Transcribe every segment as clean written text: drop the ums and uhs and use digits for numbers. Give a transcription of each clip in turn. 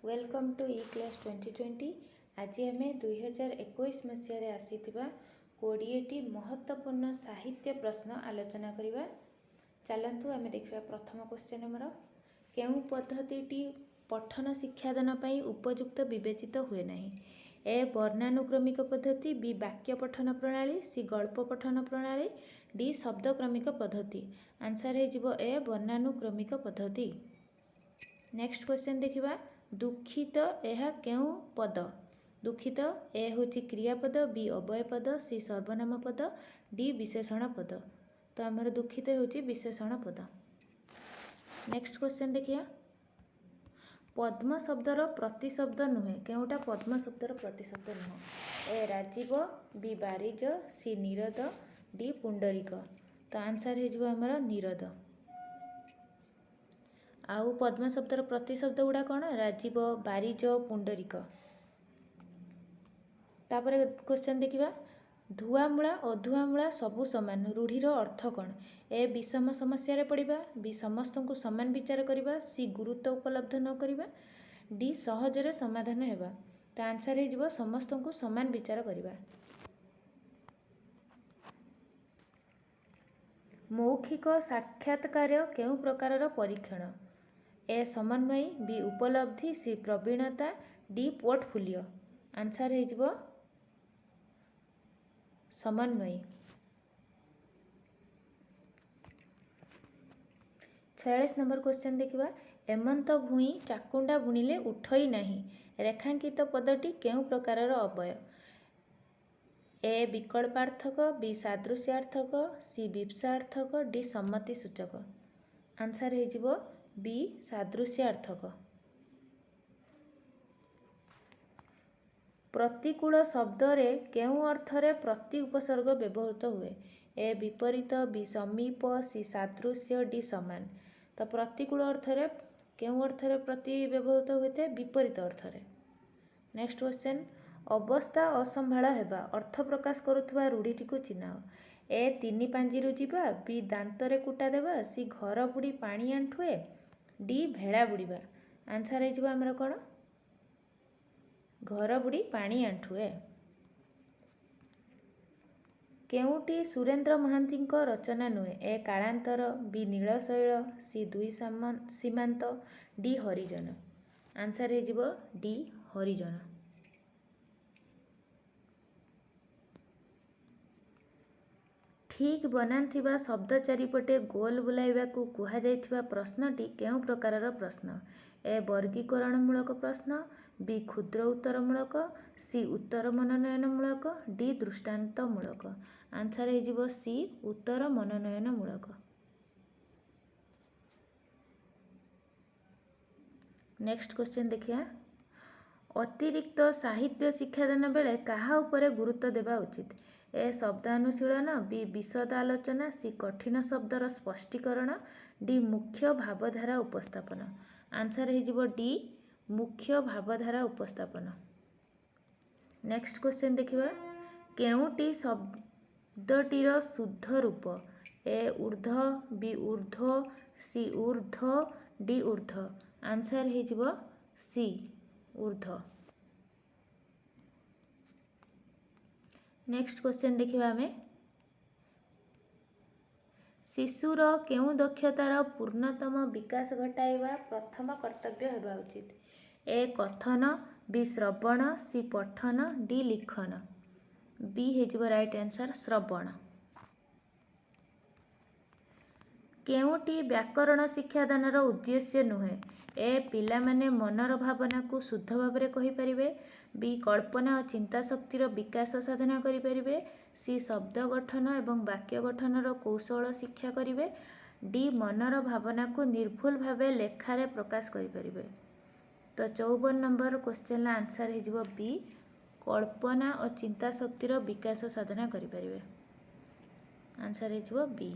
Welcome to E class 2020। आज आम 2021 मसीह आसीथिबा 20टी महत्वपूर्ण साहित्य प्रश्न आलोचना करिबा। चलंतु आम देखिबा प्रथम क्वेश्चन नंबर केउ पद्धतिटी पठन शिक्षादान पई उपयुक्त विवेचित हुए नहीं। ए वर्णानुक्रमिक पद्धति, बी वाक्य पठन प्रणाली, सी गल्प पठन प्रणाली, डी शब्दक्रमिक पद्धति। आंसर है जिवो ए वर्णानुक्रमिक पद्धति। नेक्स्ट क्वेश्चन देखिबा दुखित यह केउ पद। दुखित ए होची क्रियापद, बी अव्यय पद, सी सर्वनाम पद, डी विशेषण पद। तो आमर दुखित होची विशेषण पद। नेक्स्ट क्वेश्चन देखिया पद्म शब्दर प्रतिशब्द नुहे केउटा पद्म शब्दर प्रतिशब्द नुह। ए राजीव, बी बारिज, सी नीरद, डी पुंडरीक। तो आंसर है आमर नीरद। आउ पद्म शब्दर प्रतिशब्द गुड़ा कौन? राजीव, बारिज, पुंडरीक। तापर क्वेश्चन देखिबा धुआमूला अधुआमूला सबु समान रूढ़ीर अर्थ कौन? ए विषम समस्या पड़िबा, बी समस्त को समान विचार करिबा, सी गुरुत्व उपलब्ध न करिबा, डी सहजरे समाधान हेबा। तो आंसर है समस्त को समान विचार करिबा। मौखिक साक्षात्कार केउ प्रकारर परीक्षण? ए समन्वयी, बी उपलब्धि, सी प्रवीणता, डी पोर्टफोलियो। आंसर है समन्वयी। 46 नंबर क्वेश्चन देखिबा एमंत भूई चाकुंडा बुणिले उठई नहीं। रेखांकित पदटी केउ प्रकारर अव्यय? ए विकल्पार्थक, बी सादृश्यार्थक, सी विप्सार्थक, डी सम्मति सूचक। आंसर है बी सादृश्यार्थक। प्रतिकूल शब्द रे केउ अर्थरे प्रति उपसर्ग व्यवहृत हुए? ए विपरीत, बी समीप, सी सादृश्य, डी समान। तो प्रतिकूल अर्थरे केउ अर्थरे प्रति व्यवहृत होते? विपरीत अर्थरे। नेक्स्ट क्वेश्चन अवस्था असंभाळ हेबा अर्थ प्रकाश करुवा रूढ़ीटी को चिन्हाओ। ए तीनी पांजीरु जीवा, बी दांतरे कुटा देवा, सी घर बुड़ी पानी आंठुए, डी भेड़ा बुड़ीबा। आंसर है आमर कौन? घर बुड़ी पानी आंठुए। केउटी सुरेंद्र महांती रचना नुहे? ए कालांतर, बी नीलशैल, सी दुई सीमांत, डी हरिजन। आंसर है डी हरिजन। ठीक बनान शब्द चारिपटे गोल बुलाइबा को कुहा जाइथिबा प्रश्नटी केउ प्रकारर प्रश्न? ए वर्गीकरणमूलक प्रश्न, बी क्षुद्र उत्तरमूलक, सी उत्तर मनोनयनमूलक, डी दृष्टान्तमूलक। आंसर है सी उत्तर मनोनयनमूलक। नेक्स्ट क्वेश्चन देखिया अतिरिक्त साहित्य शिक्षादान बेले काहा उपरे गुरुत्व देवा उचित? ए शब्दानुशीलन, बी विशद आलोचना, सी कठिन शब्दर स्पष्टीकरण, डी मुख्य भावधारा उपस्थापन। आंसर है डी मुख्य भावधारा उपस्थापन। नेक्स्ट क्वेश्चन देखिबा केउटी शब्दटीर शुद्ध रूप? ए ऊर्ध, बी ऊर्ध्व, सी ऊर्ध, डी ऊर्ध। आंसर है सी ऊर्ध्व। नेक्स्ट क्वेश्चन देखिबा हमें शिशुर केउ दक्षतार पूर्णतम विकास घटाइबा प्रथम कर्तव्य हेबा उचित? ए कथन, बी श्रवण, सी पठन, डी लिखन। बी है राइट आंसर श्रवण। केउटी व्याकरण शिक्षादानर उद्देश्य नुहे? ए पिला माने मनर भावना को शुद्ध भाव में कहि परिबे, बी कल्पना और चिंता शक्तिर विकास साधना करि परिबे, सी शब्द गठन एवं वाक्य गठनर कौशल शिक्षा करिवे, डी मनर भावना को निर्भुल भावे लेखारे प्रकाश करि परिबे। तो 54 नंबर क्वेश्चन आंसर है बी कल्पना और चिंता शक्तिर विकास साधना करि परिबे। आंसर है बी।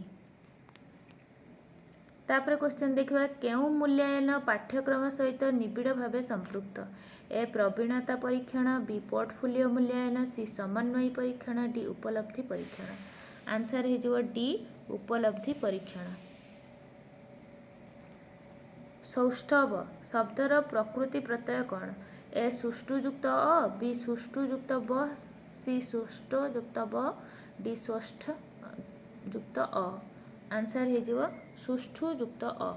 तापर क्वेश्चन देखिबा केउ मूल्यांकन पाठ्यक्रम सहित निबिड़ भाव संपृक्त? ए प्रवीणता परीक्षण, बी पोर्टफोलियो मूल्यांकन, सी समन्वयी परीक्षण, डी उपलब्धि परीक्षण। आंसर है डी उपलब्धि परीक्षण। सौष्ठव शब्दर प्रकृति प्रत्यय कौन? ए सुष्ठुयुक्त अ, बी सुष्ठुयुक्त ब, सी सुष्ठयुक्त ब, डी स्वस्थ युक्त अ। आंसर हो सुष्ठुयुक्त अ।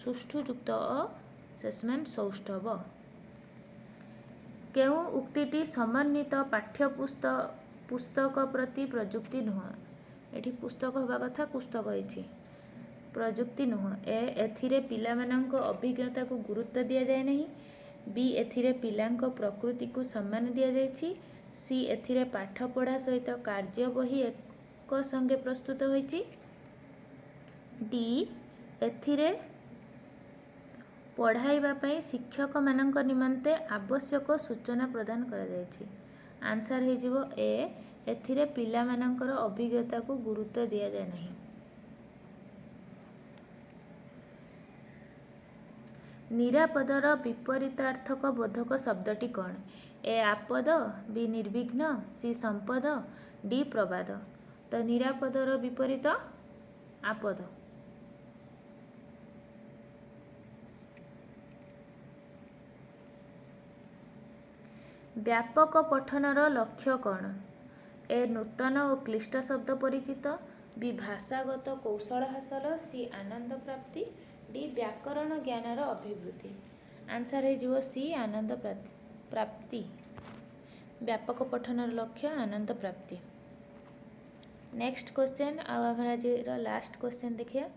सुष्ठुयुक्त अ शेषमें सौष्ठव। केउ उक्तिटी समन्वित पुस्तक प्रति प्रयुक्ति नुह? एठी पुस्तक हवा कथा पुस्तक होइछि, प्रयुक्ति नुह। ए एथिरे पिलामानंक अभिज्ञता को गुरुत्व दिया जाए नहीं, बी एथिरे पिलांक प्रकृति को सम्मान दिया जाइछि, सी एथिरे पाठ पढ़ा सहित कार्य बही एक संगे प्रस्तुत होइछि, डी एथिरे पढ़ाइबा पई शिक्षक मानंक निमंते आवश्यक सूचना प्रदान करा जाइछि। आंसर हे जिवो ए एथिरे पिला मानंकर अभिज्ञता को गुरुत्व दिया जाए नहीं। निरापदर विपरीतार्थक बोधक शब्दटी कौन? ए आपद, बी निर्विघ्न, सी संपद, डी प्रबाद। तो निरापदर विपरीत आपद। व्यापक पठनर लक्ष्य कौन? ए नूतन और क्लिष्ट शब्द परिचित, बी भाषागत कौशल हासिल, सी आनंद प्राप्ति, डी व्याकरण ज्ञानर अभिवृद्धि। आंसर हो सी आनंद प्राप्ति। व्यापक पठनर लक्ष्य आनंद प्राप्ति। नेक्स्ट क्वेश्चन आज लास्ट क्वेश्चन देखिए।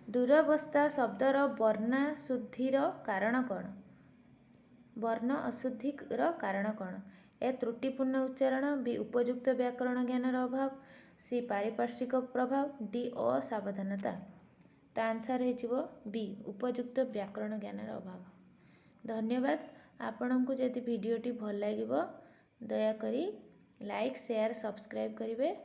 दुरवस्था शब्दर वर्णाशुद्धिर कारण कौन? वर्ण अशुद्धिर कारण कौन? ए त्रुटिपूर्ण उच्चारण, बी उपयुक्त व्याकरण ज्ञानर अभाव, सी पारिपार्श्विक प्रभाव, डी असावधानता। तो आंसर हो बी उपयुक्त व्याकरण ज्ञानर अभाव। धन्यवाद। आपंक जदि भिडटी भल लगे दयाकोरी लाइक शेयर सब्सक्राइब करेंगे।